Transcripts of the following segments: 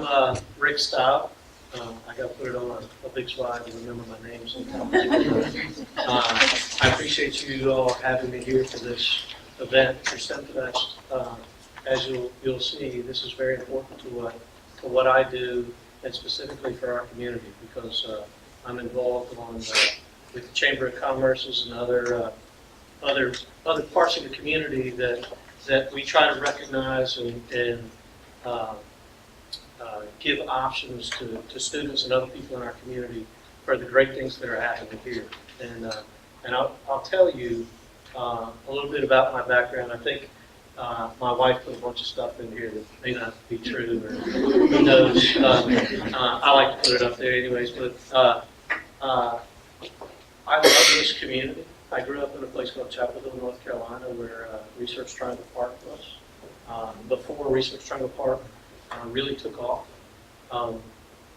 I'm Rick Staab. I got to put it on a big slide to remember my name sometimes. I appreciate you all having me here for this event for STEMFest. As you'll see, this is very important to what I do, and specifically for our community, because I'm involved with the Chamber of Commerce's and other parts of the community that we try to recognize and give options to students and other people in our community for the great things that are happening here. And I'll tell you a little bit about my background. I think my wife put a bunch of stuff in here that may not be true, or who knows. I like to put it up there anyways, but I love this community. I grew up in a place called Chapel Hill, North Carolina, where Research Triangle Park was. Before Research Triangle Park really took off,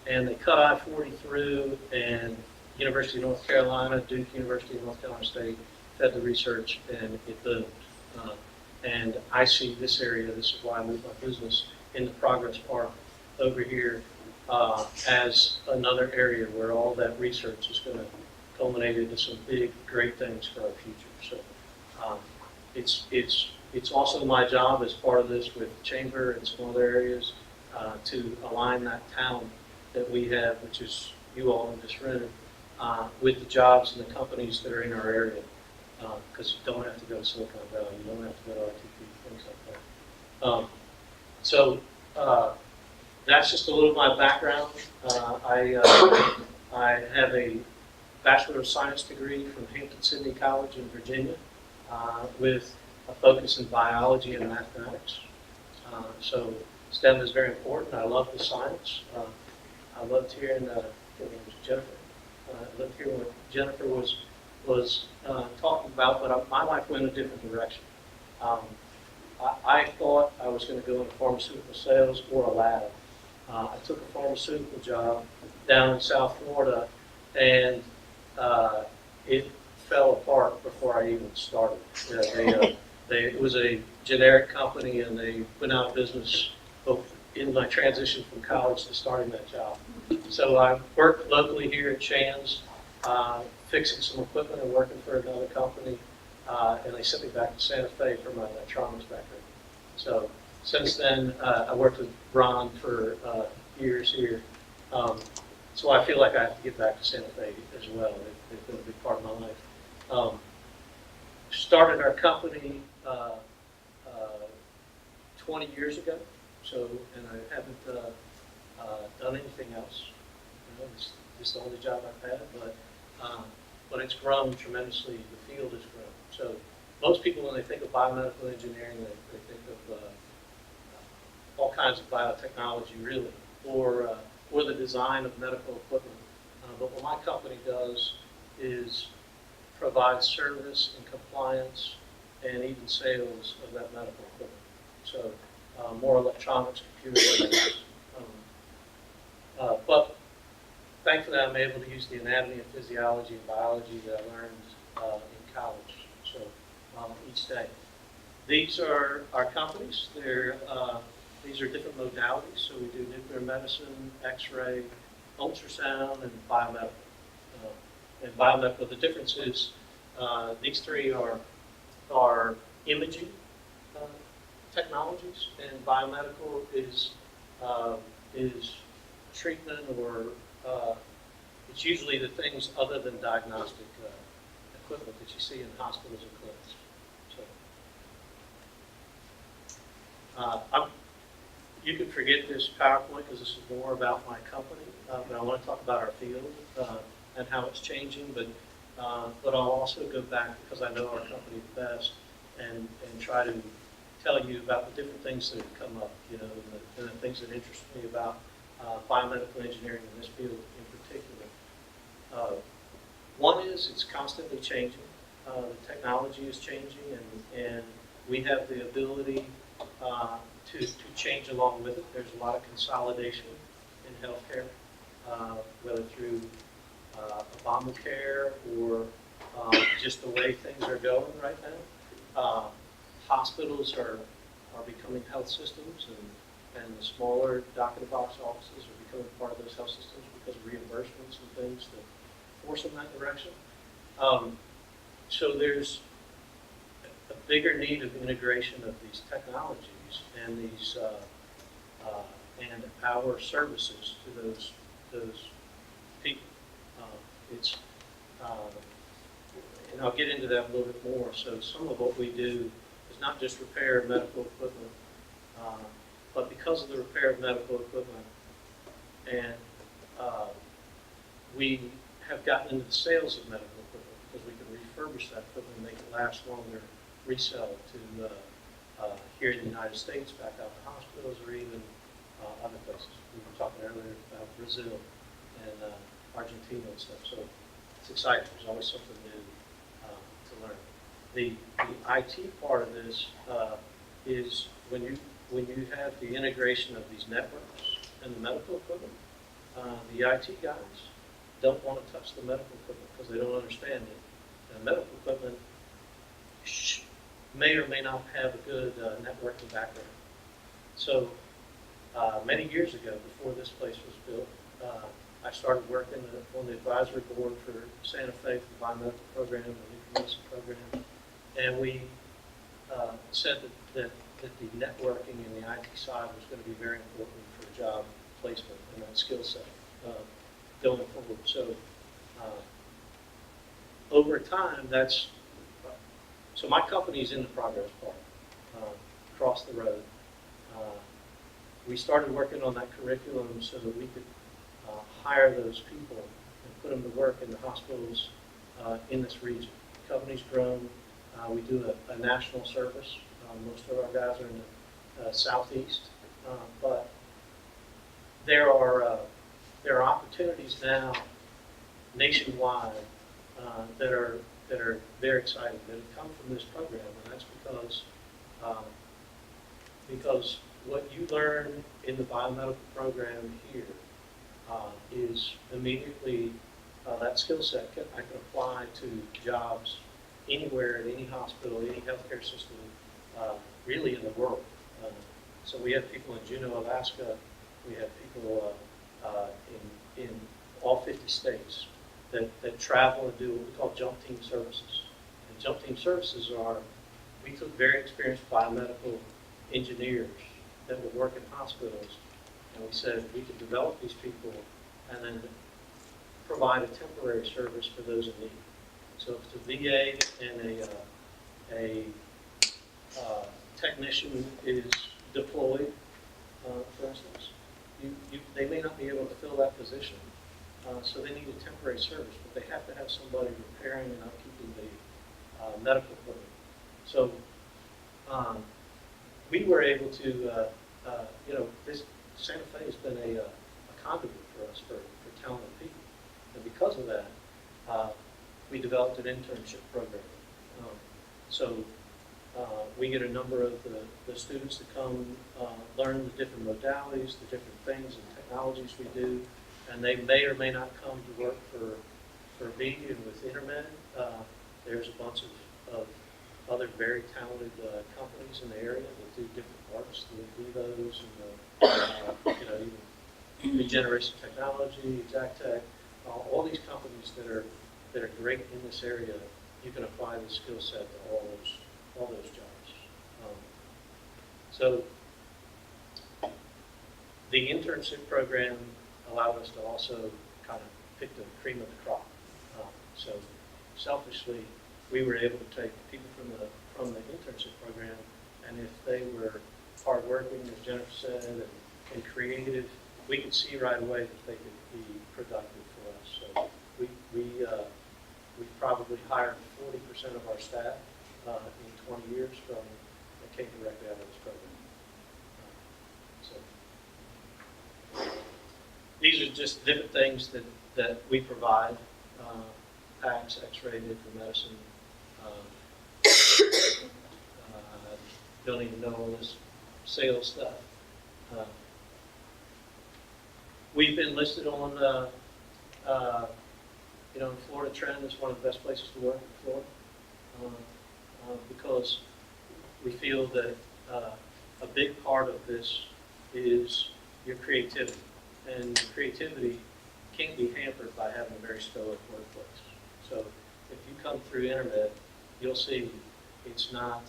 and they cut I-40 through, and University of North Carolina, Duke University of North Carolina State fed the research, and it boomed. And I see this area, this is why I moved my business into Progress Park over here as another area where all that research is going to culminate into some big, great things for our future. So it's also my job as part of this with the Chamber and some other areas to align that talent that we have, which is you all in this room, with the jobs and the companies that are in our area. Because you don't have to go to Silicon Valley, you don't have to go to RTP, things like that. So that's just a little of my background. I have a Bachelor of Science degree from Hampton-Sydney College in Virginia with a focus in biology and mathematics. So STEM is very important. I love the science. I loved hearing, her name was Jennifer. I loved hearing what Jennifer was talking about, but my life went a different direction. I thought I was going to go into pharmaceutical sales or a lab. I took a pharmaceutical job down in South Florida, and it fell apart before I even started. It was a generic company, and they went out of business in my transition from college to starting that job. So I worked locally here at Shands, fixing some equipment and working for another company, and they sent me back to Santa Fe for my electronics background. So since then, I worked with Ron for years here. So I feel like I have to get back to Santa Fe as well. They've been a big part of my life. Started our company 20 years ago, and I haven't done anything else. This is the only job I've had, but it's grown tremendously. The field has grown. So most people, when they think of biomedical engineering, they think of all kinds of biotechnology, really, or the design of medical equipment. But what my company does is provide service and compliance and even sales of that medical equipment. So more electronics, computers. But thankfully, I'm able to use the anatomy and physiology and biology that I learned in college. So each day. These are our companies. These are different modalities. So we do nuclear medicine, X-ray, ultrasound, and biomedical. And biomedical, the difference is these three are imaging technologies, and biomedical is treatment, or it's usually the things other than diagnostic equipment that you see in hospitals and clinics. So you can forget this PowerPoint because this is more about my company, but I want to talk about our field and how it's changing. But I'll also go back, because I know our company the best, and try to tell you about the different things that have come up, and the things that interest me about biomedical engineering in this field in particular. One is it's constantly changing. The technology is changing, and we have the ability to change along with it. There's a lot of consolidation in healthcare, whether through Obamacare or just the way things are going right now. Hospitals are becoming health systems, and the smaller dock-in-the-box offices are becoming part of those health systems because of reimbursements and things that force them that direction. So there's a bigger need of integration of these technologies and these and our services to those people. It's and I'll get into that a little bit more. So some of what we do is not just repair medical equipment, but because of the repair of medical equipment, and we have gotten into the sales of medical equipment because we can refurbish that equipment and make it last longer, resell to here in the United States, back out to hospitals, or even other places. We were talking earlier about Brazil and Argentina and stuff. So it's exciting. There's always something new to learn. The IT part of this is when you have the integration of these networks and the medical equipment, the IT guys don't want to touch the medical equipment because they don't understand it. And medical equipment may or may not have a good networking background. So many years ago, before this place was built, I started working on the advisory board for Santa Fe for the biomedical program and the information program, and we said that the networking and the IT side was going to be very important for job placement and that skill set going forward. So over time, so my company's in the Progress Park, across the road. We started working on that curriculum so that we could hire those people and put them to work in the hospitals in this region. The company's grown. We do a national service. Most of our guys are in the southeast, but there are opportunities now nationwide that are very exciting that have come from this program, and that's because what you learn in the biomedical program here is immediately that skill set I can apply to jobs anywhere at any hospital, any healthcare system, really in the world. So we have people in Juneau, Alaska. We have people in all 50 states that travel and do what we call jump team services. And jump team services we took very experienced biomedical engineers that would work in hospitals, and we said we could develop these people and then provide a temporary service for those in need. So if the VA and a technician is deployed, for instance, they may not be able to fill that position, so they need a temporary service, but they have to have somebody repairing and upkeeping the medical equipment. So we were able to, this Santa Fe has been a conduit for us for talented people, and because of that, we developed an internship program. So we get a number of the students that come learn the different modalities, the different things and technologies we do, and they may or may not come to work for me and with Intermed. There's a bunch of other very talented companies in the area that do different parts, the Vivos and even Regeneration Technology, Exactech, all these companies that are great in this area. You can apply the skill set to all those jobs. So the internship program allowed us to also kind of pick the cream of the crop. So selfishly, we were able to take people from the internship program, and if they were hardworking, as Jennifer said, and creative, we could see right away that they could be productive for us. So we probably hired 40% of our staff in 20 years that came directly out of this program. So these are just different things that we provide. PACS, X-ray, nuclear medicine. Don't even know all this sales stuff. We've been listed on Florida Trend is one of the best places to work in Florida because we feel that a big part of this is your creativity. And your creativity can't be hampered by having a very stoic workplace. So if you come through internet, you'll see it's not,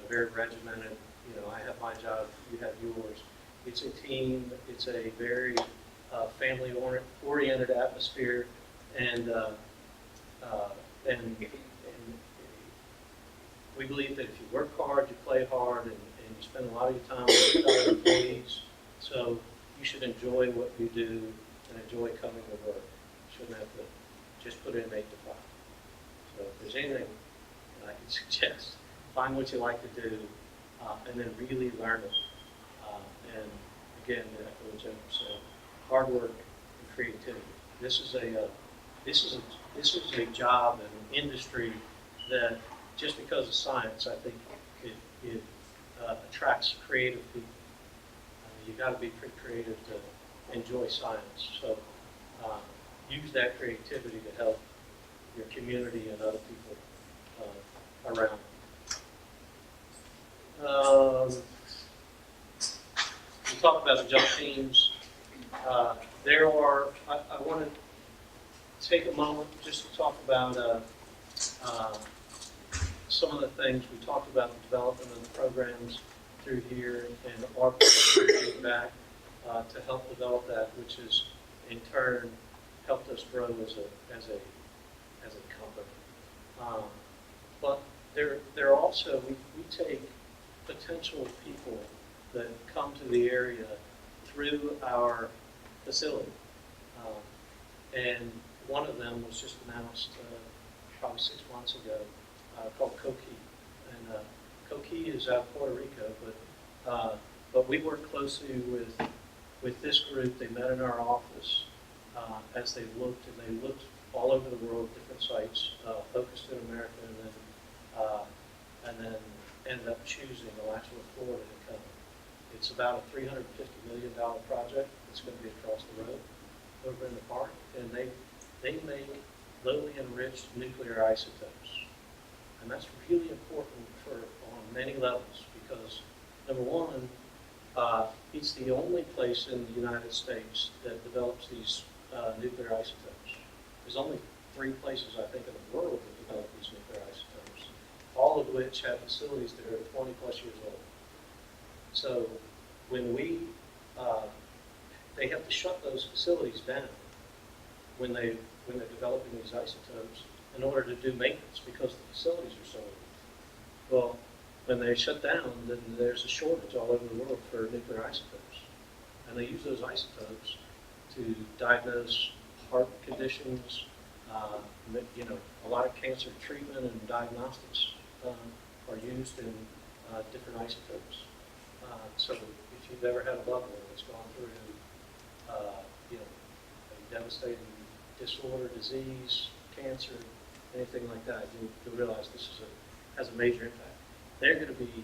very regimented. I have my job, you have yours. It's a team. It's a very family-oriented atmosphere, and we believe that if you work hard, you play hard, and you spend a lot of your time with your fellow employees, so you should enjoy what you do and enjoy coming to work. You shouldn't have to just put in 8 to 5. So if there's anything that I can suggest, find what you like to do, and then really learn it. And again, to echo what Jennifer said, hard work and creativity. This is a job and an industry that, just because of science, I think it attracts creative people. You got to be pretty creative to enjoy science. So use that creativity to help your community and other people around. We talked about the jump teams. I want to take a moment just to talk about some of the things. We talked about the development of the programs through here and our feedback to help develop that, which has in turn helped us grow as a company. But there also, we take potential people that come to the area through our facility. And one of them was just announced probably 6 months ago, called Coqui. And Coqui is out of Puerto Rico, but we work closely with this group. They met in our office as they looked, and they looked all over the world, different sites, focused in America, and then ended up choosing Alachua, Florida to come. It's about a $350 million project that's going to be across the road over in the park, and they make locally enriched nuclear isotopes. And that's really important on many levels because, number one, it's the only place in the United States that develops these nuclear isotopes. There's only 3 places, I think, in the world that develop these nuclear isotopes, all of which have facilities that are 20 plus years old. So when they have to shut those facilities down when they're developing these isotopes in order to do maintenance because the facilities are so old. Well, when they shut down, then there's a shortage all over the world for nuclear isotopes. And they use those isotopes to diagnose heart conditions, a lot of cancer treatment and diagnostics are used in different isotopes. So if you've ever had a loved one that's gone through, a devastating disorder, disease, cancer, anything like that, you'll realize this has a major impact. They're going to be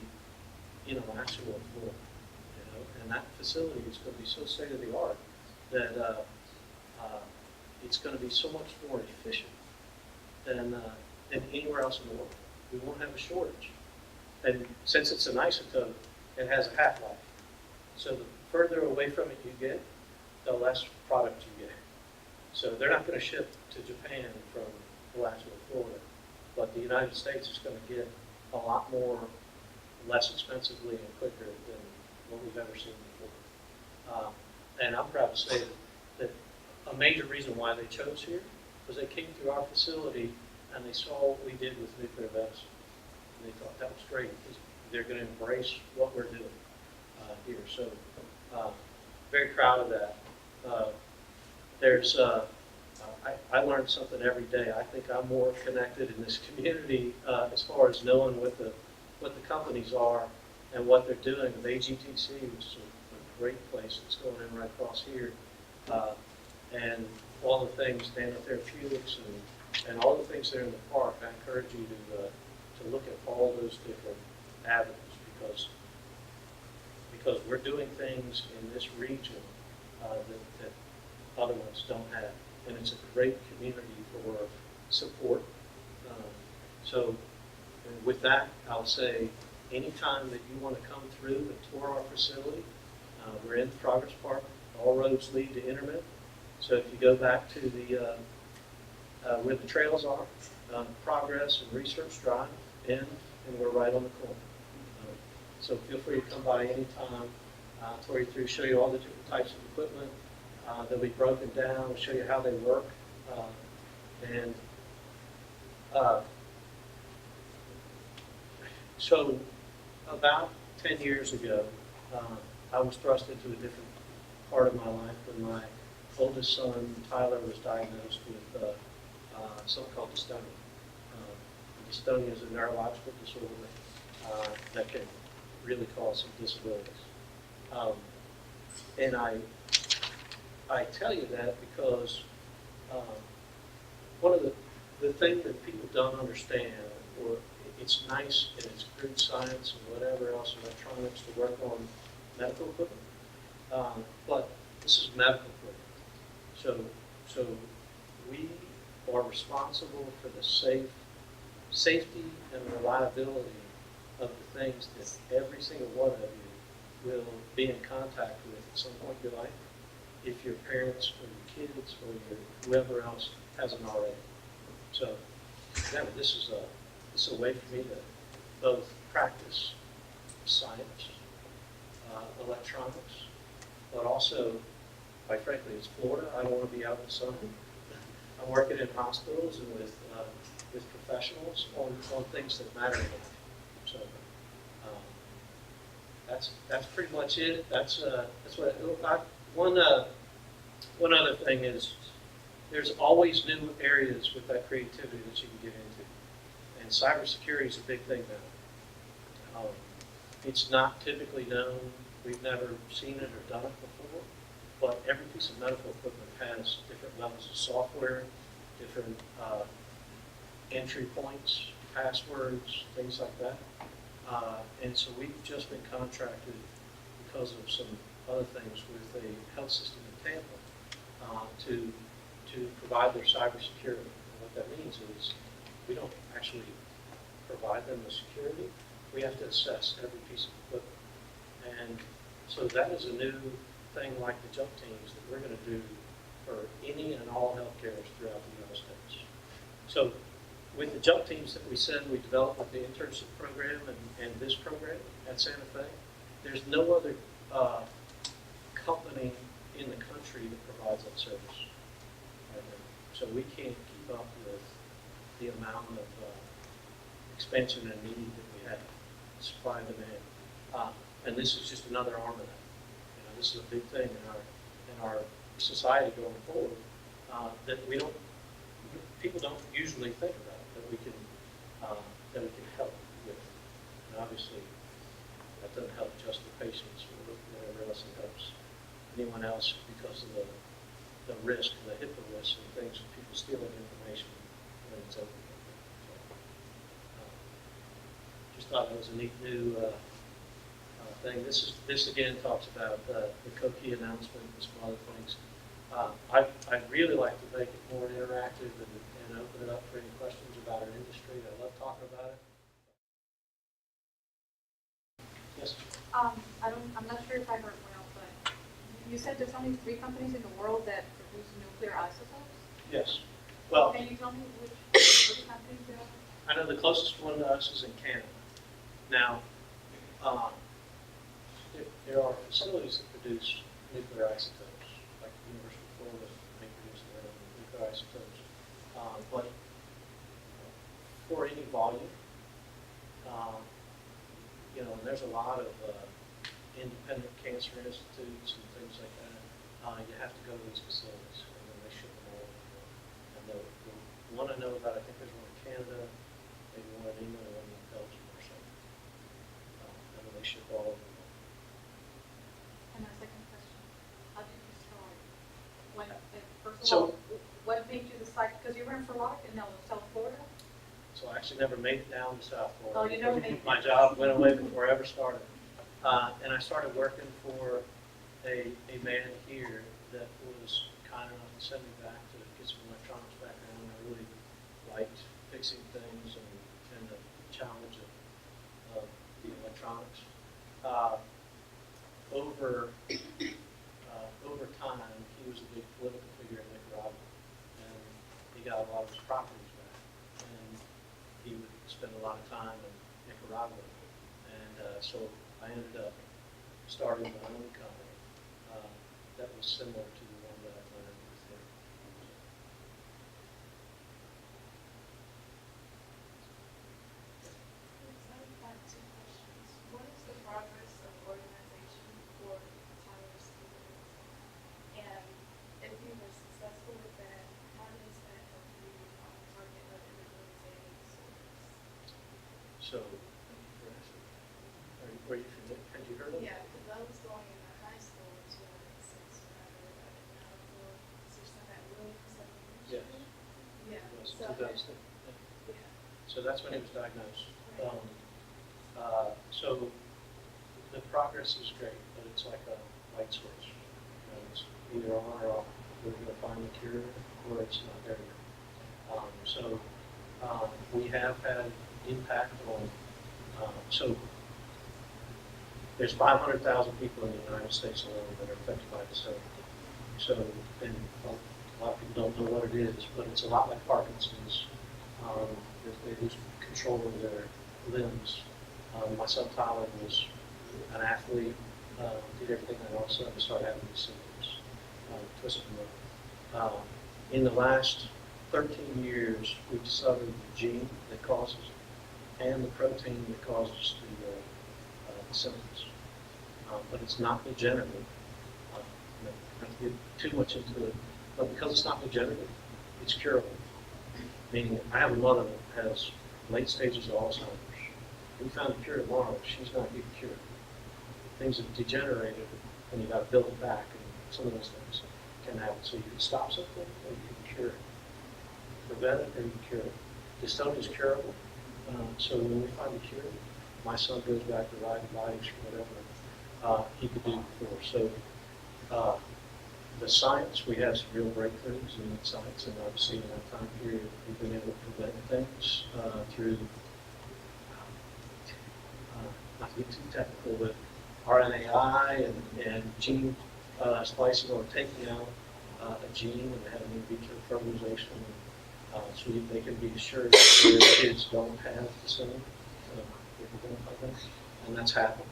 in Alachua, Florida, and that facility is going to be so state of the art that it's going to be so much more efficient than anywhere else in the world. We won't have a shortage. And since it's an isotope, it has a half-life. So the further away from it you get, the less product you get. So they're not going to ship to Japan from Alachua, Florida, but the United States is going to get a lot more, less expensively and quicker than what we've ever seen before. And I'm proud to say that a major reason why they chose here was they came through our facility and they saw what we did with nuclear medicine. And they thought that was great because they're going to embrace what we're doing here. So very proud of that. I learn something every day. I think I'm more connected in this community as far as knowing what the companies are and what they're doing with AGTC, which is a great place that's going in right across here, and all the things, nanotherapeutics, and all the things that are in the park. I encourage you to look at all those different avenues because we're doing things in this region that other ones don't have. And it's a great community for support. So with that, I'll say anytime that you want to come through and tour our facility, We're in the Progress Park. All roads lead to Internet. So if you go back to the where the trails are, Progress and Research Drive in, and we're right on the corner. So feel free to come by anytime, tour you through, show you all the different types of equipment. They'll be broken down, we'll show you how they work. And so about 10 years ago, I was thrust into a different part of my life when my oldest son, Tyler, was diagnosed with something called dystonia. Dystonia is a neurological disorder that can really cause some disabilities. And I tell you that because one of the things that people don't understand, or it's nice and it's crude science and whatever else, electronics, to work on medical equipment, but this is medical equipment. So we are responsible for the safety and reliability of the things that every single one of you will be in contact with at some point in your life, if your parents or your kids or your whoever else hasn't already. So remember, this is a way for me to both practice science, electronics, but also, quite frankly, it's Florida. I don't want to be out in the sun. I'm working in hospitals and with professionals on things that matter in life. So that's pretty much it. That's what one other thing is, there's always new areas with that creativity that you can get into, and cybersecurity is a big thing now. It's not typically known. We've never seen it or done it before, but every piece of medical equipment has different levels of software, different entry points, passwords, things like that. And so we've just been contracted because of some other things with a health system in Tampa to provide their cybersecurity. And what that means is we don't actually provide them with security. We have to assess every piece of equipment. And so that is a new thing, like the jump teams, that we're going to do for any and all healthcares throughout the United States. So with the jump teams that we said we developed with the internship program and this program at Santa Fe, there's no other company in the country that provides that service right now. So we can't keep up with the amount of expansion and need that we have, supply and demand. And this is just another arm of that. You know, this is a big thing in our society going forward that people don't usually think about, that we can help with. And obviously, that doesn't help just the patients or whatever else it helps anyone else, because of the risk, the HIPAA risk, and things of people stealing information when it's open. So, just thought it was a neat new thing. This again talks about the Koki announcement and some other things. I'd really like to make it more interactive and open it up for any questions about our industry. I love talking about it. Yes? I'm not sure if I heard well, but you said there's only 3 companies in the world that produce nuclear isotopes? Yes. Well, can you tell me which companies they are? I know the closest one to us is in Canada. Now, there are facilities that produce nuclear isotopes, like the University of Florida may produce their own nuclear isotopes. But for any volume, and there's a lot of independent cancer institutes and things like that. You have to go to these facilities, and then they ship them all over. And the one I know about, I think there's one in Canada, maybe one in England, and one in Belgium or something. And then they ship all over the world. And my second question, how did you start? First of all, what made you decide? Because you were in South Florida? So I actually never made it down to South Florida. Oh, you never made it. My job went away before I ever started. And I started working for a man here that was kind enough to send me back to get some electronics background. I really liked fixing things and the challenge of the electronics. Over was a big political figure in Nicaragua, and he got a lot of his properties back, and he would spend a lot of time in Nicaragua, and so I ended up starting my own company that was similar to the one that I learned with him. I have two questions. What is the progress of organization for Tyler students? And if you were successful with that, how does that help you target other debilitating disorders? So, thank you for asking. Were you familiar? Had you heard of it? Yeah, because I was going into high school in 2006 when I heard about it. And I don't know, is there some that Williams Yes. Yeah. It was So, 2000. yeah. So that's when he was diagnosed. Right. So the progress is great, but it's like a light switch. It's either on or off. We're going to find the cure, or it's not there yet. We have had impact on. So there's 500,000 people in the United States alone that are affected by disability. So, and a lot of people don't know what it is, but it's a lot like Parkinson's. They lose control of their limbs. My son Tyler was an athlete, did everything, and all of a sudden started having these symptoms, twisted them up. In the last 13 years, we've discovered the gene that causes it and the protein that causes the symptoms. But it's not degenerative. Not to get too much into it, but because it's not degenerative, it's curable. Meaning, I have a mother that has late stages of Alzheimer's. If we found a cure tomorrow, she's not getting cured. Things have degenerated, and you got to build it back, and some of those things can happen. So you can stop something, or you can cure it. Prevent it, or you can cure it. Dystonia is curable. So when we find a cure, my son goes back to riding bikes or whatever he could do before. So the science, we have some real breakthroughs in science, and obviously in that time period, we've been able to prevent things through, not to get too technical, but RNAi and gene splicing, or taking out a gene and having in vitro fertilization, so they can be assured that their kids don't have the same, and that's happened.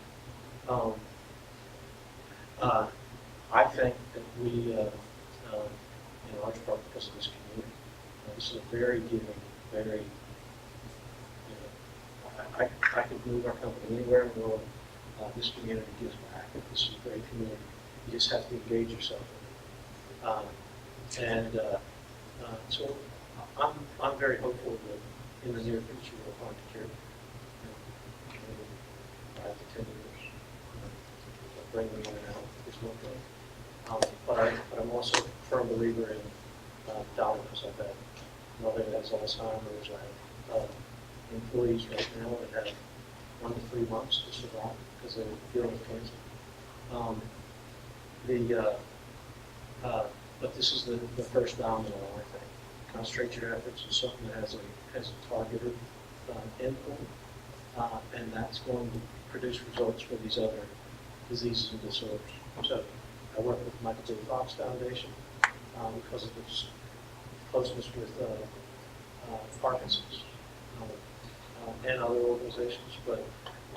I think that we, in large part because of this community, this is a very giving, very, I could move our company anywhere in the world. This community gives back. This is a great community. You just have to engage yourself in it. So I'm very hopeful that in the near future we'll find a cure. 5 to 10 years. Bring them in and out. There's no good. But I'm also a firm believer in dominance. I've had mother that has Alzheimer's. I have employees right now that have 1 to 3 months to survive because they're dealing with cancer. But this is the first domino, I think. Concentrate your efforts on something that has a targeted endpoint, and that's going to produce results for these other diseases and disorders. So I work with Michael J. Fox Foundation because of its closeness with Parkinson's and other organizations. But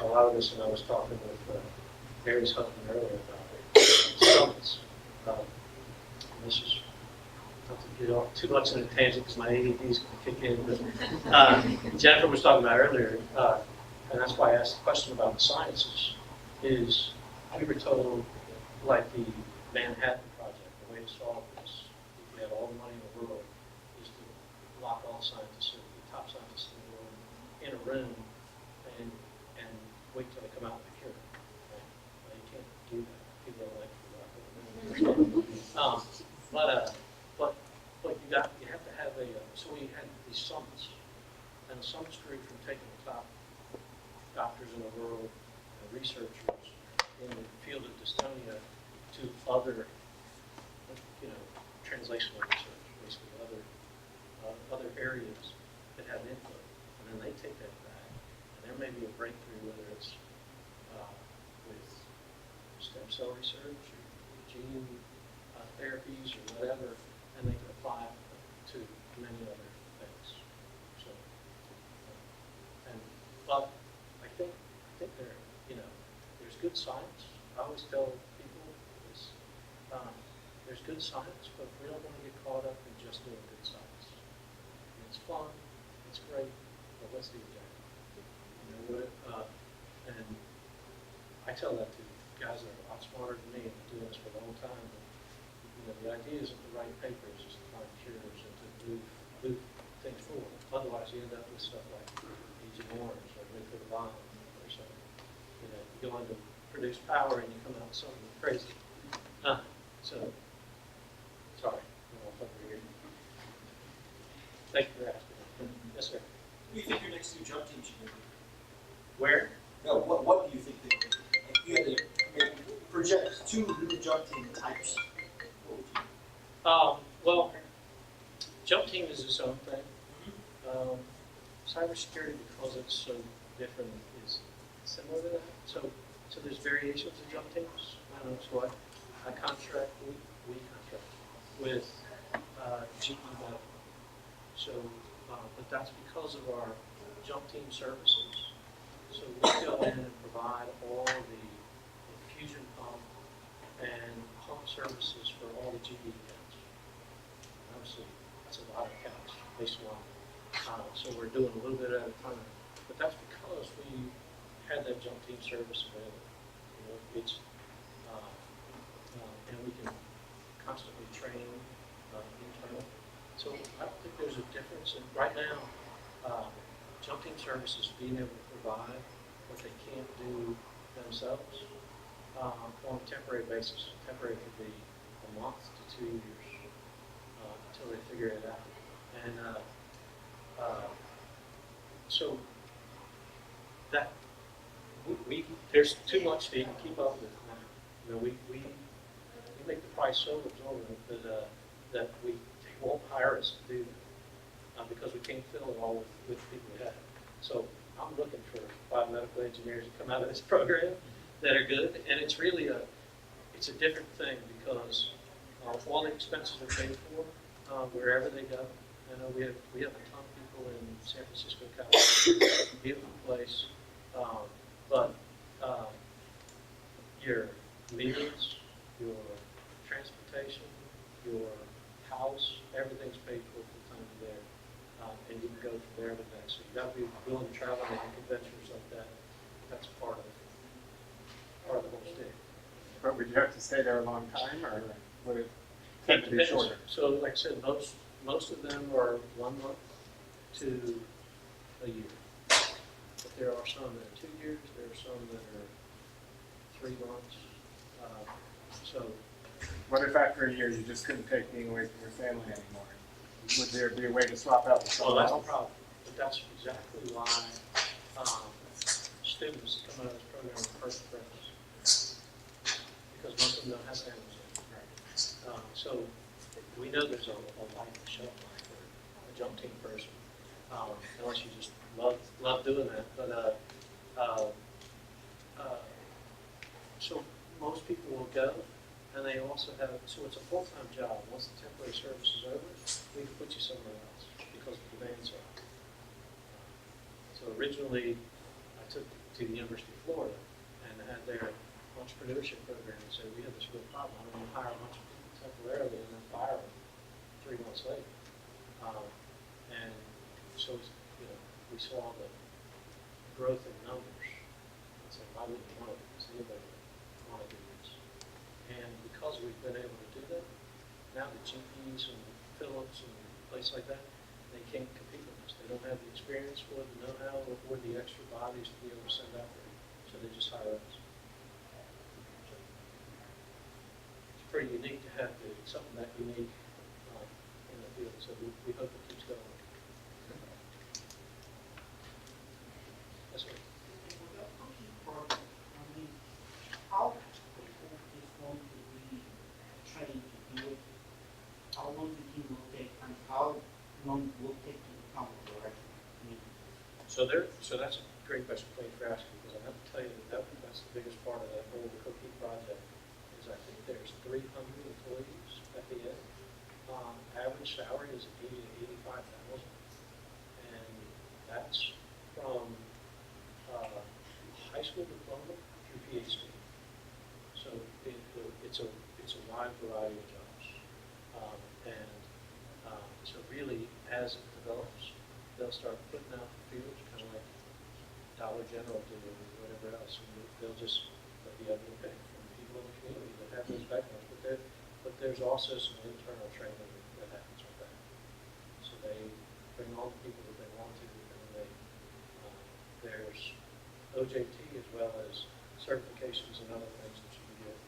a lot of this, and I was talking with Mary's husband earlier about summits. This is not to get off too much in a tangent because my ADD is going to kick in. But Jennifer was talking about earlier, and that's why I asked the question about the sciences, is we were told, like the Manhattan Project, the way to solve this, if you have all the money in the world, is to lock all scientists, the top scientists in the world, in a room and wait till they come out with a cure. Right? Well, you can't do that. People don't like to lock them in a room. But you have to have a, so we had these summits, and the summits grew from taking the top doctors in the world, researchers in the field of dystonia to other, translational research, basically other areas that have input, and then they take that back, and there may be a breakthrough, whether it's with stem cell research or gene therapies or good science. I always tell people this, there's good science, but we don't want to get caught up in just doing good science. It's fun, it's great, but what's the objective? You know, and I tell that to guys that are a lot smarter than me and been doing this for a long time. But, you know, the idea isn't to write papers, it's to find cures and to move things forward. Otherwise, you end up with stuff like Agent Orange or nuclear bomb or something. You know, you go on to produce power and you come out with something crazy. So, sorry, I'm off over here. Thank you for asking. Yes, sir. Who do you think your next new jump team should be? Where? No, what do you think they would be? If you had to project two new jump team types, what would you? Well, jump team is its own thing. Cybersecurity, because it's so different, is similar to that. So there's variations of jump teams. So I contract, we contract with GE Medical. So, but that's because of our jump team services. So we go in and provide all the infusion pump and pump services for all the GE accounts. Obviously, that's a lot of accounts nationwide. So we're doing a little bit at a time. But that's because we had that jump team service available. You know, it's, and we can constantly train internally. So I don't think there's a difference. And right now, jump team services being able to provide what they can't do themselves on a temporary basis. Temporary could be a month to 2 years until they figure it out. And so that there's too much to even keep up with now. You know, we make the price so exorbitant that they won't hire us to do that because we can't fill it all with people we have. So I'm looking for biomedical engineers to come out of this program that are good, and it's really it's a different thing because all the expenses are paid for wherever they go. I know we have a ton of people in San Francisco, California, beautiful place, but your meals, your transportation, your house, everything's paid for the time you're there, and you can go from there to next. So you got to be willing to travel and adventures like that. That's part of the whole stick. But would you have to stay there a long time, or would it tend to be shorter? So, like I said, most of them are 1 month to a year. But there are some that are 2 years. There are some that are 3 months. So, What if after a year you just couldn't take being away from your family anymore? Would there be a way to swap out with someone that's a else? problem. But that's exactly why students come out of this program with first preference. Because most of them don't have families yet. So we know there's a life shelf life for a jump team person, unless you just love doing that. But so most people will go, and they also have, so it's a full-time job. Once the temporary service is over, we can put you somewhere else because the demands are up. So originally, I took to the University of Florida and had their entrepreneurship program and said, we have this real problem. I don't want to hire a bunch of people temporarily and then fire them 3 months later. And so, you know, we saw the growth in numbers. I said, why wouldn't you want to do this? Anybody would want to do this. And because we've been able to do that, now the GPs and Phillips and places like that, they can't compete with us. They don't have the experience or the know-how or the extra bodies to be able to send out there. So they just hire us. So it's pretty unique to have something that unique in the field. So we hope it keeps going. Yes, sir. How people is going to be trained to do it? How long the team will take, and how long will take to become operational? So that's a great question. Thank you for asking, because I have to tell you that's the biggest part of that whole cookie project. Is I think there's 300 employees at the end. Average salary is 80 to 85,000, and that's from high school diploma through PhD. wide variety of jobs. So really, as it develops, they'll start putting out the feelers, kind of like Dollar General do or whatever else. And they'll be able to pick from people in the community that have those backgrounds. But there's also some internal training that happens with that. So they bring on the people that they want to, and there's OJT as well as certifications and other things that you can get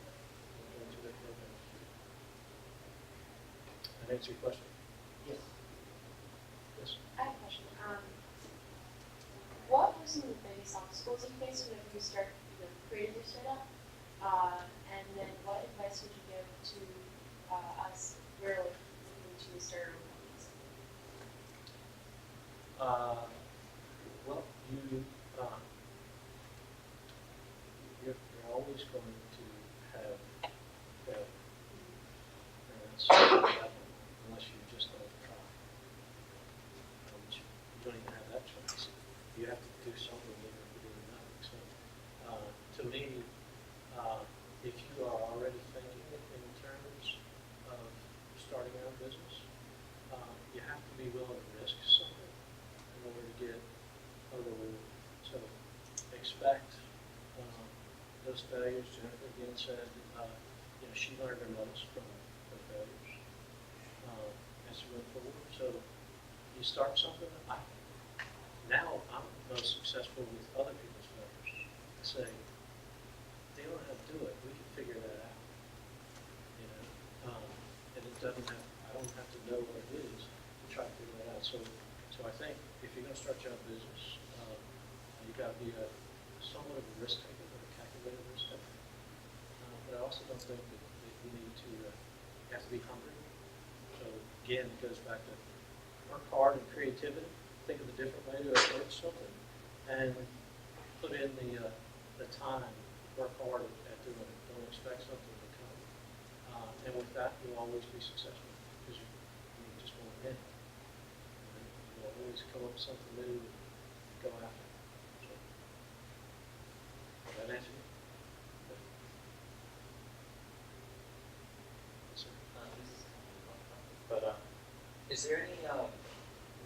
into their programs. That answer your question? Yes. Yes. I have a question. What were some of the biggest obstacles you faced whenever you created your startup? And then what advice would you give to us really looking to start our own companies? Well, you're always going to have failure. And that's unless you just don't try. You don't even have that choice. You have to do something even if you're doing nothing. So, to me, if you are already thinking in terms of starting your own business, you have to be willing to risk something in order to get a reward. So expect those failures. Jennifer again said, she learned her most from her failures as she went forward. So you start something. Now I'm most successful with other people's failures. I say, they don't know how to do it. We can figure that out. And it doesn't have. I don't have to know what it is to try to figure that out. So I think if you're going to start your own business, you've got to be somewhat of a risk taker, but a calculated risk taker. But I also don't think that you need to. You have to be hungry. So again, it goes back to work hard and creativity. Think of a different way to approach something, and put in the time. Work hard at doing it. Don't expect something to come. And with that, you'll always be successful because you just won't win. You'll always come up with something new and go after it. So, did that answer you? Yes, sir. But is there any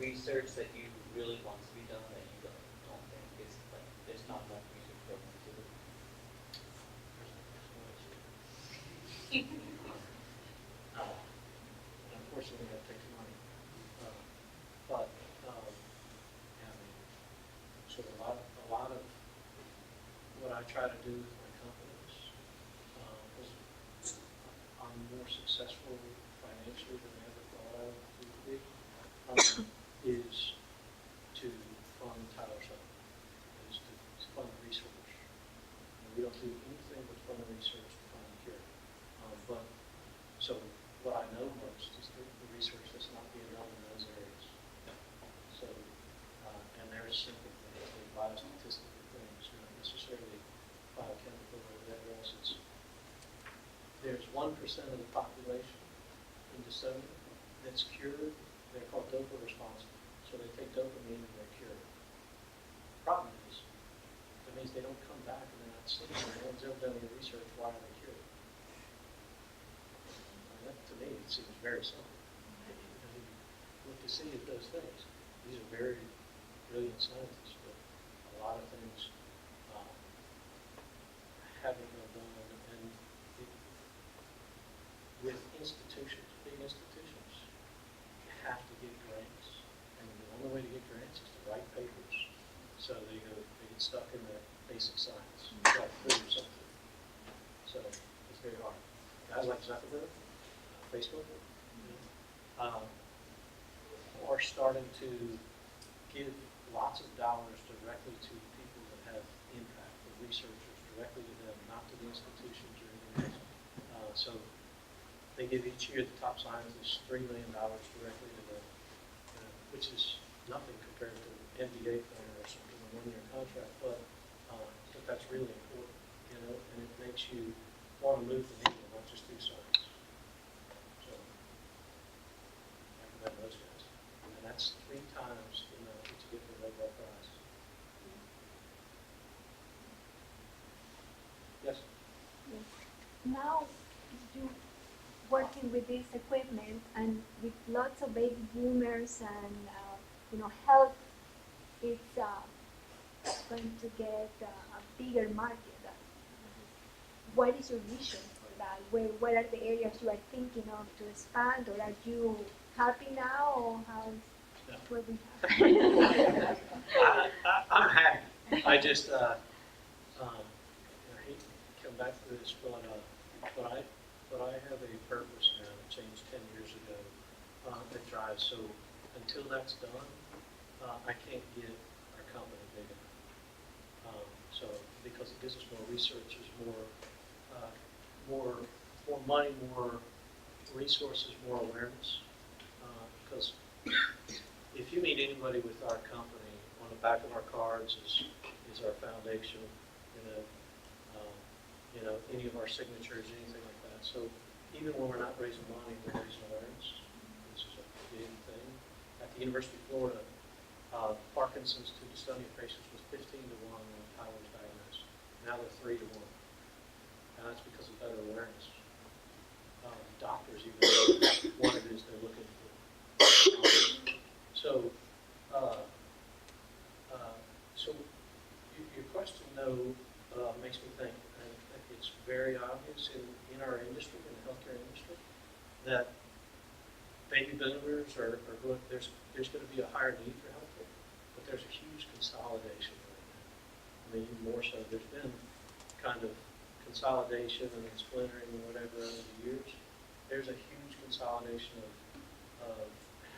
research that you really want to be done that you don't think is like there's not enough research programs to do? Unfortunately, that takes money. But yeah, I mean, so a lot of what I try to do with my companies, because I'm more successful financially than I ever thought I would be, is to fund Tyler Sutton, is to fund research. We don't do anything but fund research to find a cure. But so what I know most is the research that's not being done in those areas. So, and there's simple things, like biostatistical things, not necessarily biochemical or whatever else. There's 1% of the population in Desonia that's cured. They're called dopa responsive. So they take dopamine and they're cured. Problem is, that means they don't come back and they're not sick. No one's ever done any research why are they cured. That, to me, it seems very simple. And you look to see at those things. These are very brilliant scientists, but a lot of things haven't been done. And with institutions, big institutions, you have to get grants. And the only way to get grants is to write papers. So they get stuck in the basic science. You got to prove something. So it's very hard. Guys like Zuckerberg, Facebook, are starting to give lots of dollars directly to people that have impact, the researchers directly to them, not to the institutions or anything else. So they give each year the top scientists $3 million directly to them, which is nothing compared to an MBA plan or something, a one-year contract, but that's really important, and it makes you want to move the needle, not just do science. So I recommend those guys. And that's 3 times the amount that you get for the Nobel Prize. Yes? Now, do working with this equipment and with lots of baby boomers and health, it's going to get a bigger market. What is your vision for that? What are the areas you are thinking of to expand, or are you happy now, or how's what we have? I'm happy. I just, I hate to come back to this, but I have a purpose now that changed 10 years ago that drives. So until that's done, I can't get our company big enough. So because it gives us more researchers, more money, more resources, more awareness. Because if you meet anybody with our company, on the back of our cards is our foundation, any of our signatures, anything like that. So even when we're not raising money, we're raising awareness. This is a big thing. At the University of Florida, Parkinson's to dystonia patients was 15 to 1 when Tyler was diagnosed. Now they're 3 to 1. And that's because of better awareness. Doctors even know what it is they're looking for. So your question, though, makes me think. I think it's very obvious in our industry, in the healthcare industry, that baby boomers are going. There's going to be a higher need for healthcare, but there's a huge consolidation right now. I mean, even more so. There's been kind of consolidation and splintering and whatever over the years. There's a huge consolidation of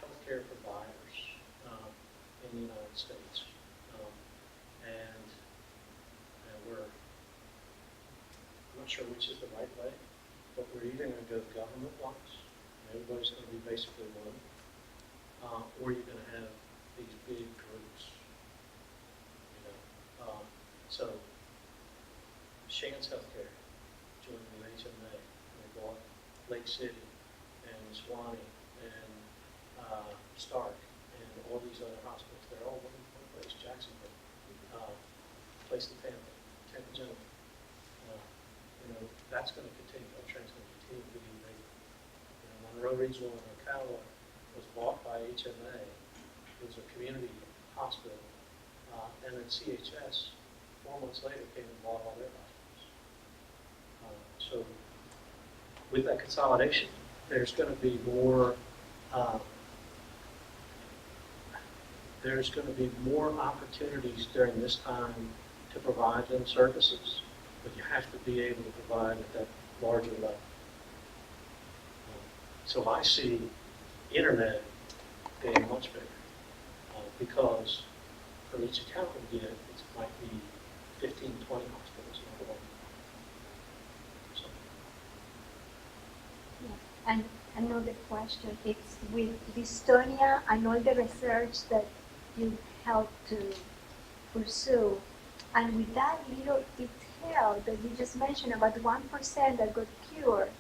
healthcare providers in the United States, and I'm not sure which is the right way, but we're either going to go government-wise, and everybody's going to be basically one, or you're going to have these big groups. So Shands Healthcare joined with HMA, and they bought Lake City and Swanee and Stark and all these other hospitals. They're all one place, Jacksonville, place in Tampa General. That's going to continue. That trend's going to continue to be big. Monroe Regional in Ocala was bought by HMA. It was a community hospital, and then CHS 4 months later came and bought all their hospitals. So with that consolidation, there's going to be more. There's going to be more opportunities during this time to provide them services, but you have to be able to provide at that larger level. So I see internet being much bigger because for each account we get, it might be 15, 20 hospitals in one. So. Yeah. And another question, it's with dystonia and all the research that you helped to pursue, and with that little detail that you just mentioned about 1% that got cured,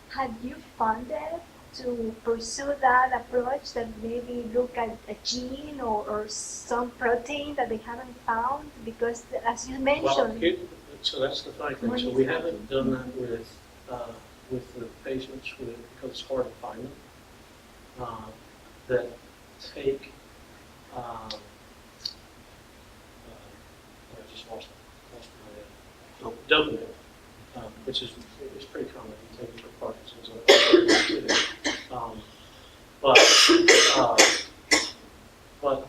have you funded to pursue that approach, that maybe look at a gene or some protein that they haven't found? Because as you mentioned... Well, so that's the funny thing. So we haven't done that with the patients because it's hard to find them that take I just lost my dopamine, which is pretty common. You take it for Parkinson's, but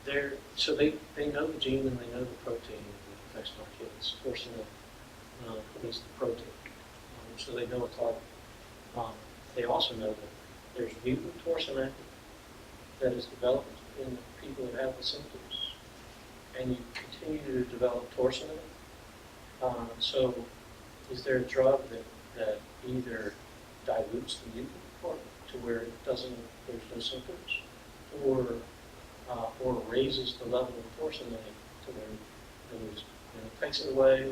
they're so they know the gene and they know the protein that affects our kids. Fortunately, at least the protein, so they know a target. They also know that there's mutant torsinate that is developed in the people that have the symptoms, and you continue to develop torsinate. So is there a drug that either dilutes the mutant part to where it there's no symptoms, or raises the level of torsinate to where it takes it away,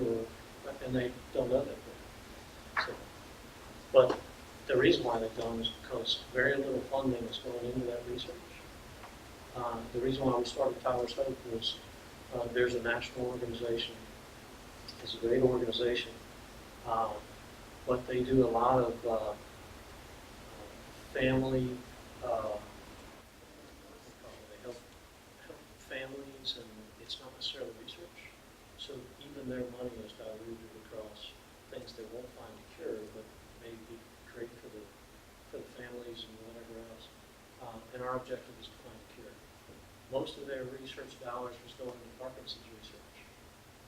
and they don't know that. So, but the reason why they've done is because very little funding is going into that research. The reason why we started Tyler's Hope was there's a national organization, it's a great organization, but they do a lot of family, what they call it, they help families, and it's not necessarily research. So even their money is diluted across things they won't find a cure, but may be great for the families and whatever else. And our objective is to find a cure. Most of their research dollars was going to Parkinson's research,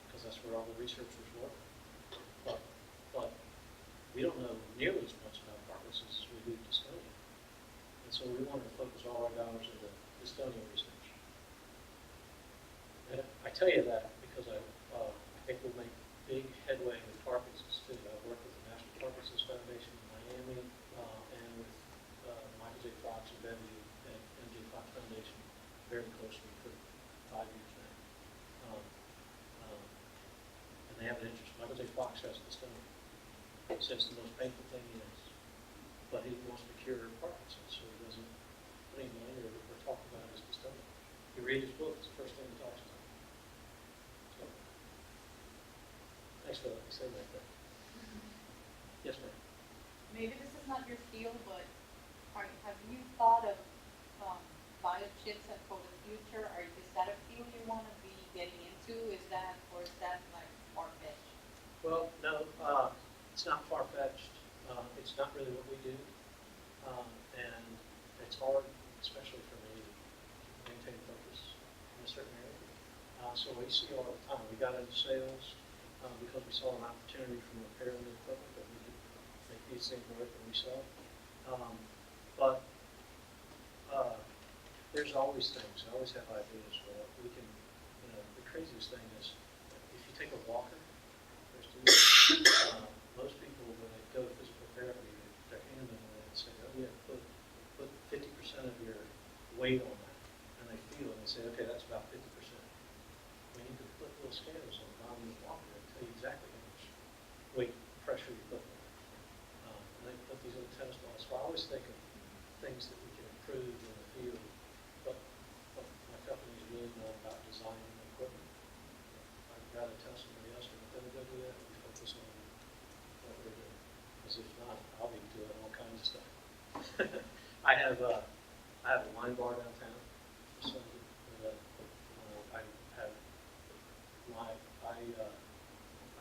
because that's where all the researchers work. But we don't know nearly as much about Parkinson's as we do dystonia. And so we wanted to focus all our dollars into dystonia research. And I tell you that because I think we'll make big headway with Parkinson's too. I work with the National Parkinson's Foundation in Miami and with Michael J. Fox and Beverly and MJ Fox Foundation very closely for 5 years now. And they have an interest. Michael J. Fox has dystonia. He says the most painful thing he is. But he wants to cure Parkinson's, so he doesn't put any money or talk about his dystonia. You read his book, it's the first thing he talks about. So, thanks for letting me say that. But. Yes, ma'am. Maybe this is not your field, but have you thought of biochips and for the future? Is that a field you want to be getting into? Is that like far-fetched? Well, no, it's not far-fetched. It's not really what we do. And it's hard, especially for me, to maintain focus in a certain area. So we see all the time. We got into sales because we saw an opportunity from repairing the equipment that we could make these things work and resell. But there's always things. I always have ideas. Well, we can, the craziest thing is if you take a walker, most people, when they go to physical therapy, they're handing it and say, oh yeah, put 50% of your weight on that. And they feel it and they say, okay, that's about 50%. When you can put little scales on the bottom of the walker and tell you exactly how much weight pressure you put on it. And they put these little tennis balls. So I always think of things that we can improve in the field. But my company is really more about designing the equipment. I'd rather tell somebody else we're going to go do that and we focus on what we're doing. Because if not, I'll be doing all kinds of stuff. I have a wine bar downtown. So I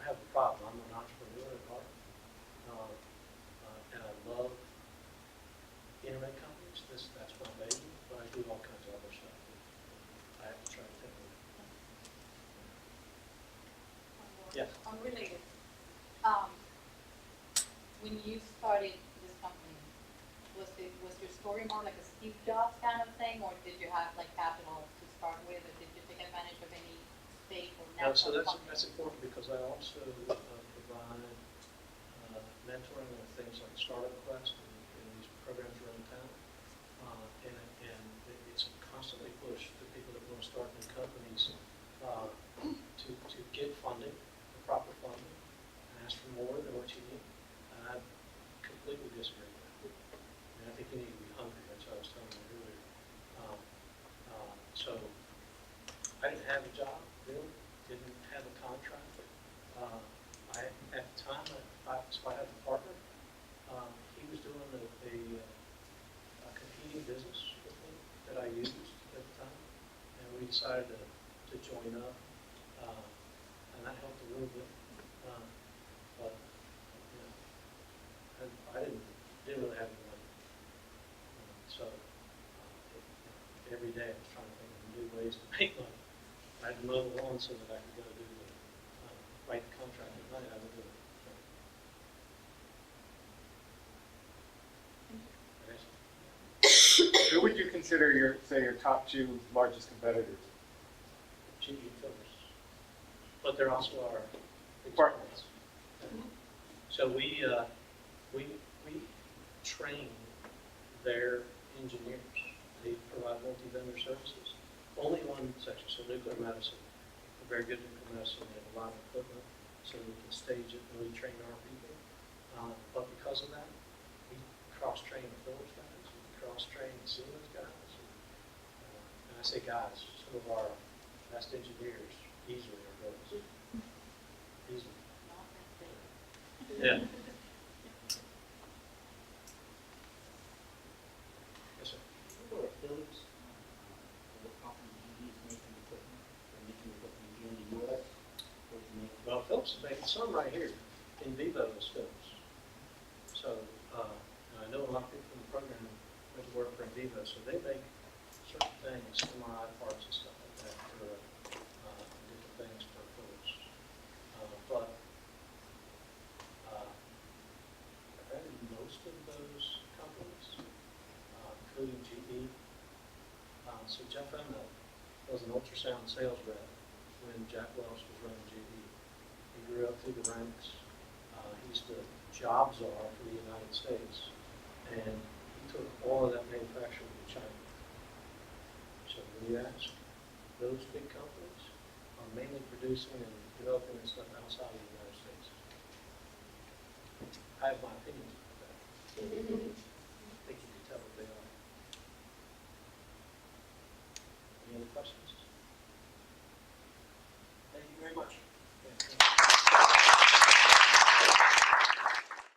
have a problem. I'm an entrepreneur at heart, and I love internet companies. That's my baby. But I do all kinds of other stuff. I have to try to take it. Yes. Unrelated. When you started this company, was your story more like a Steve Jobs kind of thing, or did you have like capital to start with, or did you take advantage of any state or No, so national that's important because I also provide mentoring of things like Startup Quest and these programs around town. And it's a constantly push to people that want to start new companies to get funding, the proper funding, and ask for more than what you need. And I completely disagree with that. And I think you need to be hungry. That's what I was telling you earlier. So I didn't have a job, really. Didn't have a contract. At the time, I had a partner. He was doing a competing business with me that I used at the time, and we decided to join up, and that helped a little bit. But I didn't really have any money. So every day I was trying to think of new ways to make money. I had to mow the lawn so that I could go do the write the contract at night. I would do it. Who would you consider your top two largest competitors? GE Phillips, but they're also our big Partners. So we train their engineers. They provide multi-vendor services. Only one section, so nuclear medicine. Very good nuclear medicine. They have a lot of equipment, so we can stage it and really train our people. But because of that, we cross-train the Phillips guys, we cross-train the Siemens guys. And I say guys, some of our best engineers easily are girls. Easily. Yeah. films, making some right here, in vivo as films. So, and I know a lot of people in the program went to work for in vivo, so they make certain things, MRI parts and stuff like that for different things for films. But I've had most of those companies, including GE. So Jeff Emnett was an ultrasound sales rep when Jack Welch was running GE. He grew up through the ranks. He's the job czar for the United States. And he took all of that manufacturing to China. So when you ask, those big companies are mainly producing and developing their stuff outside of the United States. I have my opinions about that. I think you can tell what they are. Any other questions? Thank you very much.